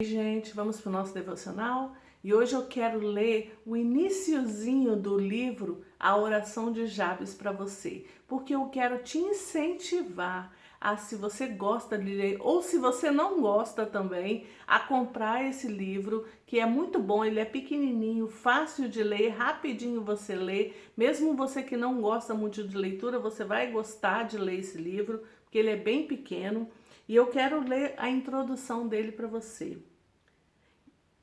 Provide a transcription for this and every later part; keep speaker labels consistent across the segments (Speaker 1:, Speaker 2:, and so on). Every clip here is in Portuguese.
Speaker 1: Gente, vamos para o nosso devocional e hoje eu quero ler o iniciozinho do livro A Oração de Jabes para você, porque eu quero te incentivar a, se você gosta de ler ou se você não gosta também, a comprar esse livro, que é muito bom. Ele é pequenininho, fácil de ler, rapidinho você lê. Mesmo você que não gosta muito de leitura, você vai gostar de ler esse livro, porque ele é bem pequeno. E eu quero ler a introdução dele para você.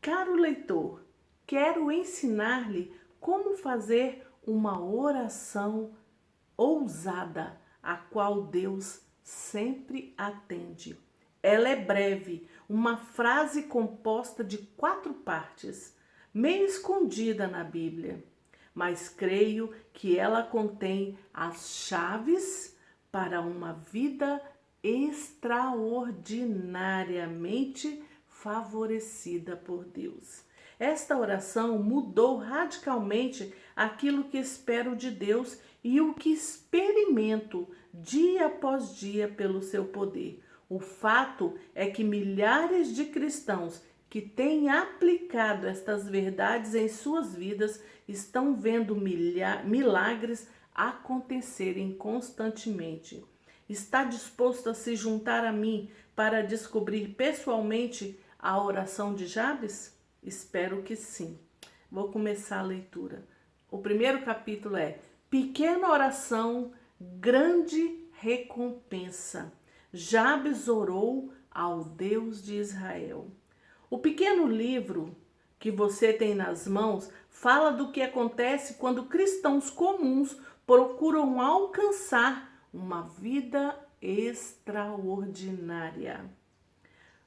Speaker 1: Caro leitor, quero ensinar-lhe como fazer uma oração ousada, a qual Deus sempre atende. Ela é breve, uma frase composta de 4 partes, meio escondida na Bíblia, mas creio que ela contém as chaves para uma vida extraordinariamente favorecida por Deus. Esta oração mudou radicalmente aquilo que espero de Deus e o que experimento dia após dia pelo seu poder. O fato é que milhares de cristãos que têm aplicado estas verdades em suas vidas estão vendo milagres acontecerem constantemente. Está disposto a se juntar a mim para descobrir pessoalmente a oração de Jabes? Espero que sim. Vou começar a leitura. O primeiro capítulo é Pequena Oração, Grande Recompensa. Jabes orou ao Deus de Israel. O pequeno livro que você tem nas mãos fala do que acontece quando cristãos comuns procuram alcançar uma vida extraordinária,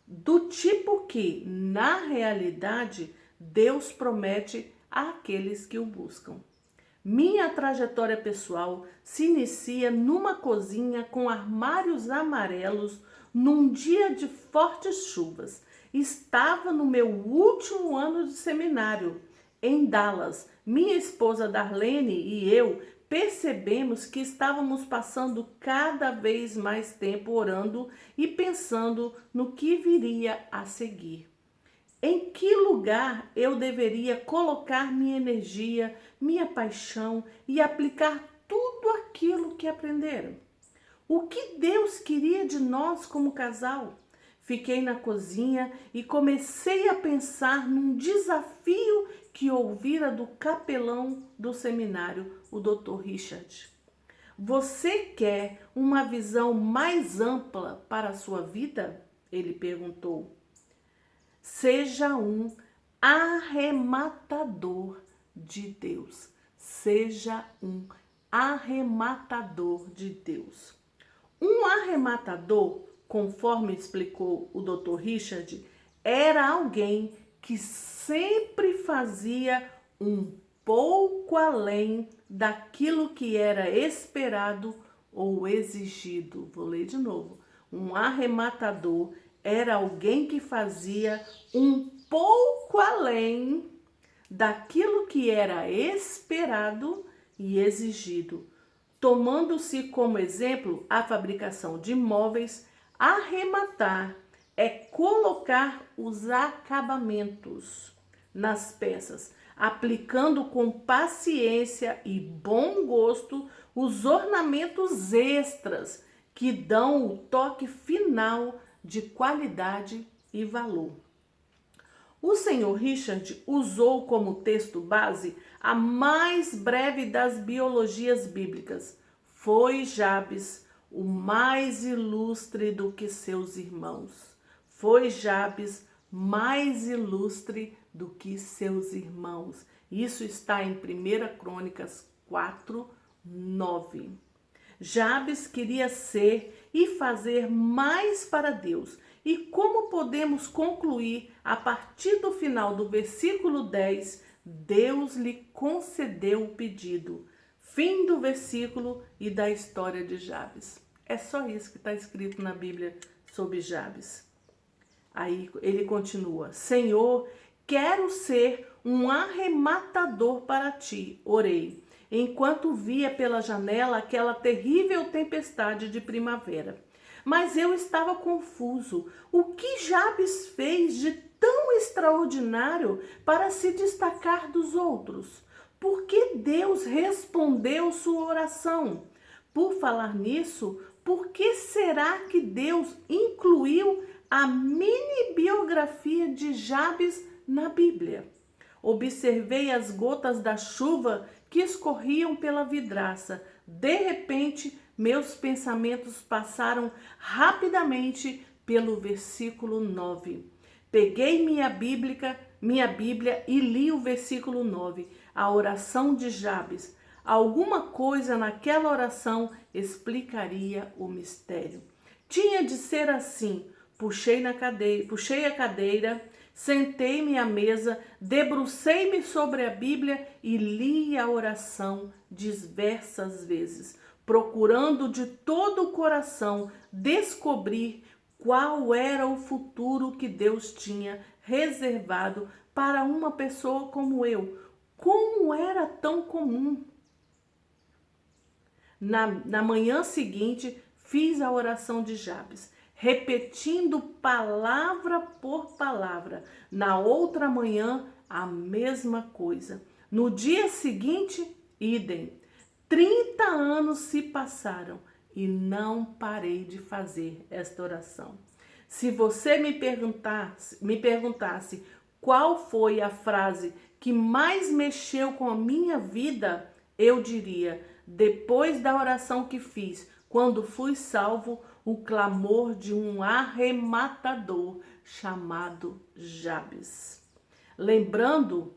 Speaker 1: do tipo que, na realidade, Deus promete àqueles que o buscam. Minha trajetória pessoal se inicia numa cozinha com armários amarelos num dia de fortes chuvas. Estava no meu último ano de seminário, em Dallas. Minha esposa Darlene e eu percebemos que estávamos passando cada vez mais tempo orando e pensando no que viria a seguir. Em que lugar eu deveria colocar minha energia, minha paixão e aplicar tudo aquilo que aprenderam? O que Deus queria de nós como casal? Fiquei na cozinha e comecei a pensar num desafio que ouvira do capelão do seminário, o Dr. Richard. Você quer uma visão mais ampla para a sua vida? Ele perguntou. Seja um arrematador de Deus. Seja um arrematador de Deus. Um arrematador, conforme explicou o Dr. Richard, era alguém que sempre fazia um pouco além daquilo que era esperado ou exigido. Vou ler de novo. Um arrematador era alguém que fazia um pouco além daquilo que era esperado e exigido. Tomando-se como exemplo a fabricação de móveis, arrematar é colocar os acabamentos nas peças, aplicando com paciência e bom gosto os ornamentos extras que dão o toque final de qualidade e valor. O Sr. Richard usou como texto base a mais breve das biologias bíblicas. Foi Jabes o mais ilustre do que seus irmãos. Foi Jabes mais ilustre do que seus irmãos. Isso está em 1 Crônicas 4, 9. Jabes queria ser e fazer mais para Deus. E como podemos concluir a partir do final do versículo 10, Deus lhe concedeu o pedido. Fim do versículo e da história de Jabes. É só isso que está escrito na Bíblia sobre Jabes. Aí ele continua: Senhor, quero ser um arrematador para ti. Orei, enquanto via pela janela aquela terrível tempestade de primavera. Mas eu estava confuso. O que Jabes fez de tão extraordinário para se destacar dos outros? Por que Deus respondeu sua oração? Por falar nisso, por que será que Deus incluiu a mini biografia de Jabes na Bíblia? Observei as gotas da chuva que escorriam pela vidraça. De repente, meus pensamentos passaram rapidamente pelo versículo 9. Peguei minha Bíblia e li o versículo 9, a oração de Jabes. Alguma coisa naquela oração explicaria o mistério. Tinha de ser assim. Puxei a cadeira, sentei-me à mesa, debrucei-me sobre a Bíblia e li a oração diversas vezes, procurando de todo o coração descobrir qual era o futuro que Deus tinha reservado para uma pessoa como eu. Como era tão comum. Na manhã seguinte, fiz a oração de Jabes, repetindo palavra por palavra. Na outra manhã, a mesma coisa. No dia seguinte, idem. 30 anos se passaram e não parei de fazer esta oração. Se você me perguntasse qual foi a frase que mais mexeu com a minha vida, eu diria: depois da oração que fiz, quando fui salvo, o clamor de um arrematador chamado Jabes. Lembrado,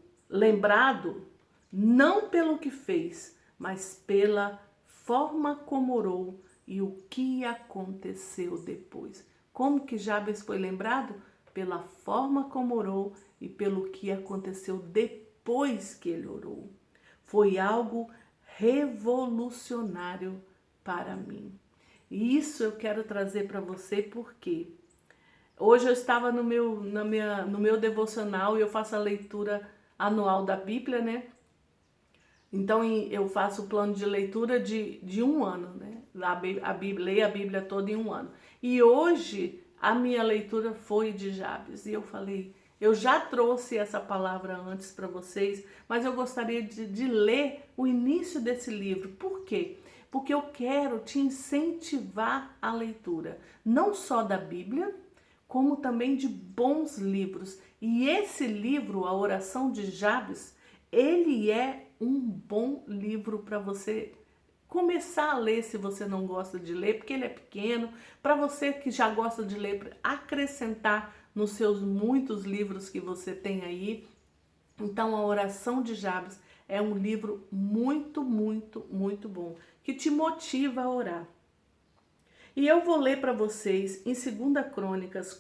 Speaker 1: não pelo que fez, mas pela forma como orou e o que aconteceu depois. Como que Jabes foi lembrado? Pela forma como orou e pelo que aconteceu depois que ele orou. Foi algo revolucionário para mim. E isso eu quero trazer para você porque hoje eu estava no meu devocional e eu faço a leitura anual da Bíblia, né? Então eu faço o plano de leitura de um ano, né? Leio a Bíblia toda em um ano. E hoje a minha leitura foi de Jabes. E eu falei, eu já trouxe essa palavra antes para vocês, mas eu gostaria de ler o início desse livro. Por quê? Porque eu quero te incentivar a leitura, não só da Bíblia, como também de bons livros. E esse livro, A Oração de Jabes, ele é um bom livro para você começar a ler se você não gosta de ler, porque ele é pequeno. Para você que já gosta de ler, acrescentar nos seus muitos livros que você tem aí. Então, A Oração de Jabes é um livro muito, muito, muito bom, que te motiva a orar. E eu vou ler para vocês em 1 Crônicas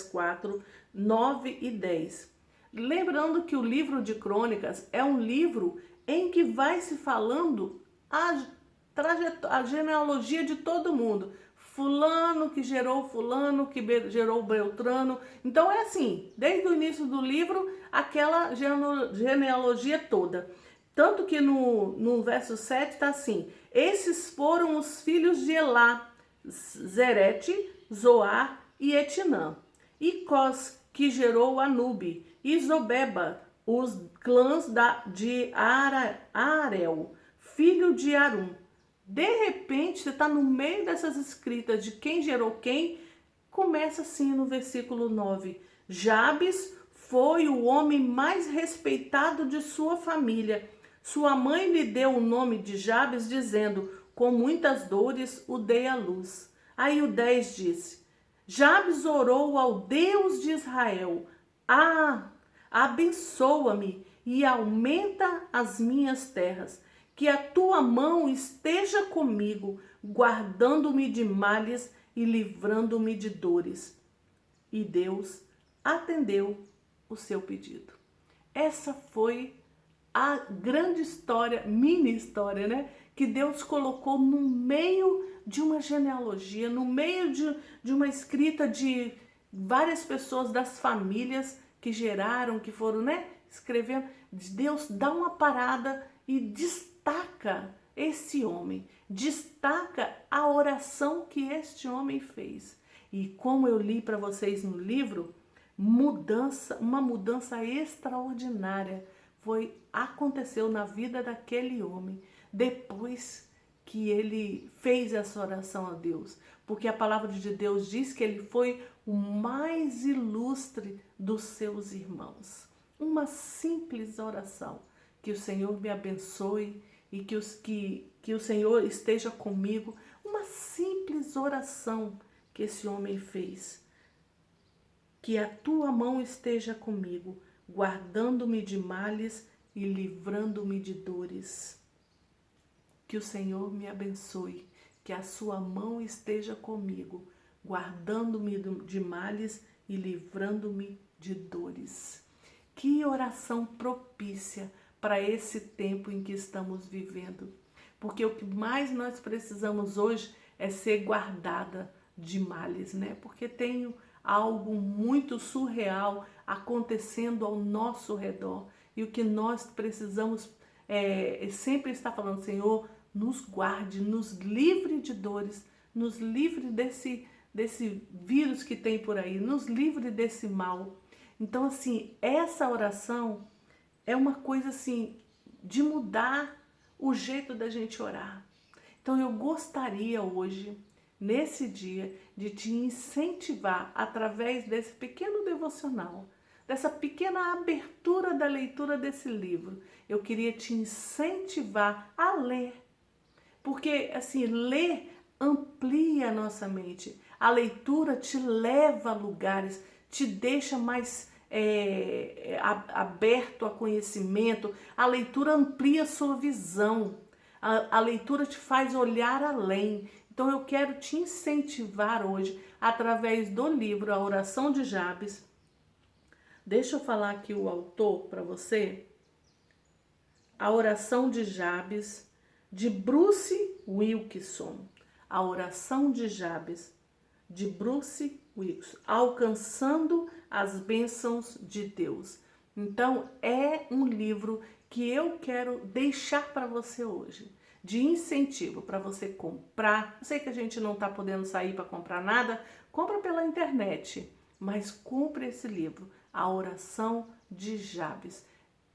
Speaker 1: 4, 9 e 10. Lembrando que o livro de Crônicas é um livro em que vai se falando a genealogia de todo mundo. Fulano que gerou fulano, que gerou Beltrano. Então é assim, desde o início do livro, aquela genealogia toda. Tanto que no verso 7 está assim: esses foram os filhos de Elá, Zerete, Zoar e Etinã. E Cós, que gerou Anube, e Zobeba, os clãs de Arel, filho de Arum. De repente, você está no meio dessas escritas de quem gerou quem, começa assim no versículo 9. Jabes foi o homem mais respeitado de sua família. Sua mãe lhe deu o nome de Jabes, dizendo: com muitas dores o dei à luz. Aí o 10 disse: Jabes orou ao Deus de Israel: abençoa-me e aumenta as minhas terras, que a tua mão esteja comigo, guardando-me de males e livrando-me de dores. E Deus atendeu o seu pedido. Essa foi a grande história, mini história, né? Que Deus colocou no meio de uma genealogia, no meio de uma escrita de várias pessoas das famílias que geraram, que foram, né? Escrevendo. Deus dá uma parada e destaca esse homem, destaca a oração que este homem fez. E como eu li para vocês no livro, uma mudança extraordinária aconteceu na vida daquele homem depois que ele fez essa oração a Deus, porque a palavra de Deus diz que ele foi o mais ilustre dos seus irmãos. Uma simples oração. Que o Senhor me abençoe e que o Senhor esteja comigo. Uma simples oração que esse homem fez. Que a tua mão esteja comigo, guardando-me de males e livrando-me de dores. Que o Senhor me abençoe, que a sua mão esteja comigo, guardando-me de males e livrando-me de dores. Que oração propícia para esse tempo em que estamos vivendo. Porque o que mais nós precisamos hoje é ser guardada de males, né? Porque tem algo muito surreal acontecendo ao nosso redor. E o que nós precisamos sempre estar falando, Senhor, nos guarde, nos livre de dores, nos livre desse vírus que tem por aí, nos livre desse mal. Então, assim, essa oração é uma coisa, assim, de mudar o jeito da gente orar. Então, eu gostaria hoje, nesse dia, de te incentivar através desse pequeno devocional, dessa pequena abertura da leitura desse livro. Eu queria te incentivar a ler. Porque, assim, ler amplia a nossa mente. A leitura te leva a lugares, te deixa mais aberto a conhecimento. A leitura amplia a sua visão. A leitura te faz olhar além. Então, eu quero te incentivar hoje, através do livro A Oração de Jabes. Deixa eu falar aqui o autor para você. A Oração de Jabes, de Bruce Wilkinson. A Oração de Jabes, de Bruce Wilkinson. Alcançando as bênçãos de Deus. Então, é um livro que eu quero deixar para você hoje, de incentivo para você comprar. Eu sei que a gente não está podendo sair para comprar nada, compra pela internet, mas compre esse livro, A Oração de Jabes.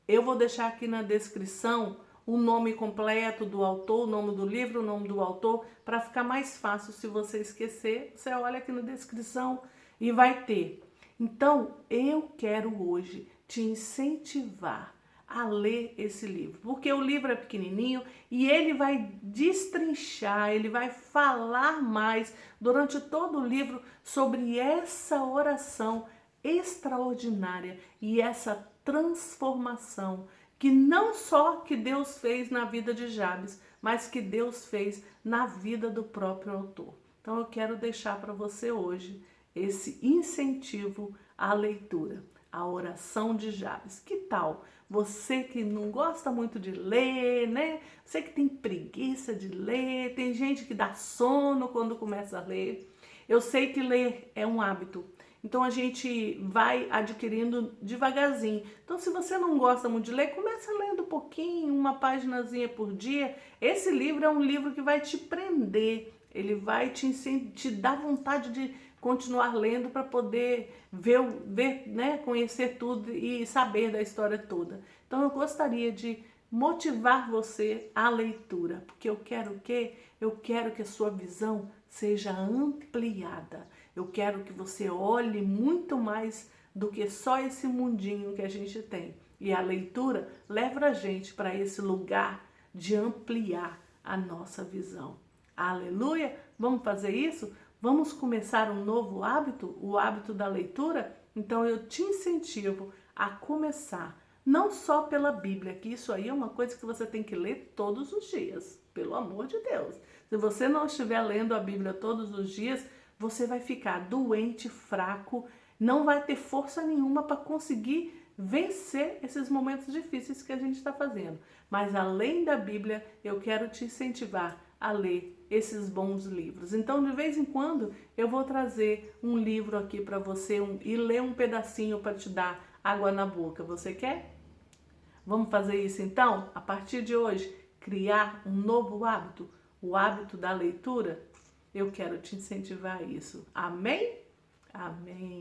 Speaker 1: Eu vou deixar aqui na descrição o nome completo do autor, o nome do livro, o nome do autor, para ficar mais fácil. Se você esquecer, você olha aqui na descrição e vai ter. Então, eu quero hoje te incentivar a ler esse livro, porque o livro é pequenininho e ele vai destrinchar, ele vai falar mais durante todo o livro sobre essa oração extraordinária e essa transformação que não só que Deus fez na vida de Jabes, mas que Deus fez na vida do próprio autor. Então eu quero deixar para você hoje esse incentivo à leitura, a oração de Jabes. Que tal? Você que não gosta muito de ler, né? Você que tem preguiça de ler, tem gente que dá sono quando começa a ler. Eu sei que ler é um hábito. Então a gente vai adquirindo devagarzinho. Então se você não gosta muito de ler, começa lendo um pouquinho, uma paginazinha por dia. Esse livro é um livro que vai te prender, ele vai te dar vontade de continuar lendo para poder ver, né, conhecer tudo e saber da história toda. Então eu gostaria de motivar você à leitura, porque eu quero o quê? Eu quero que a sua visão seja ampliada. Eu quero que você olhe muito mais do que só esse mundinho que a gente tem. E a leitura leva a gente para esse lugar de ampliar a nossa visão. Aleluia! Vamos fazer isso? Vamos começar um novo hábito, o hábito da leitura? Então eu te incentivo a começar, não só pela Bíblia, que isso aí é uma coisa que você tem que ler todos os dias, pelo amor de Deus. Se você não estiver lendo a Bíblia todos os dias, você vai ficar doente, fraco, não vai ter força nenhuma para conseguir vencer esses momentos difíceis que a gente está fazendo. Mas além da Bíblia, eu quero te incentivar a ler esses bons livros. Então, de vez em quando, eu vou trazer um livro aqui para você e ler um pedacinho para te dar água na boca. Você quer? Vamos fazer isso então? A partir de hoje, criar um novo hábito, o hábito da leitura? Eu quero te incentivar a isso. Amém? Amém.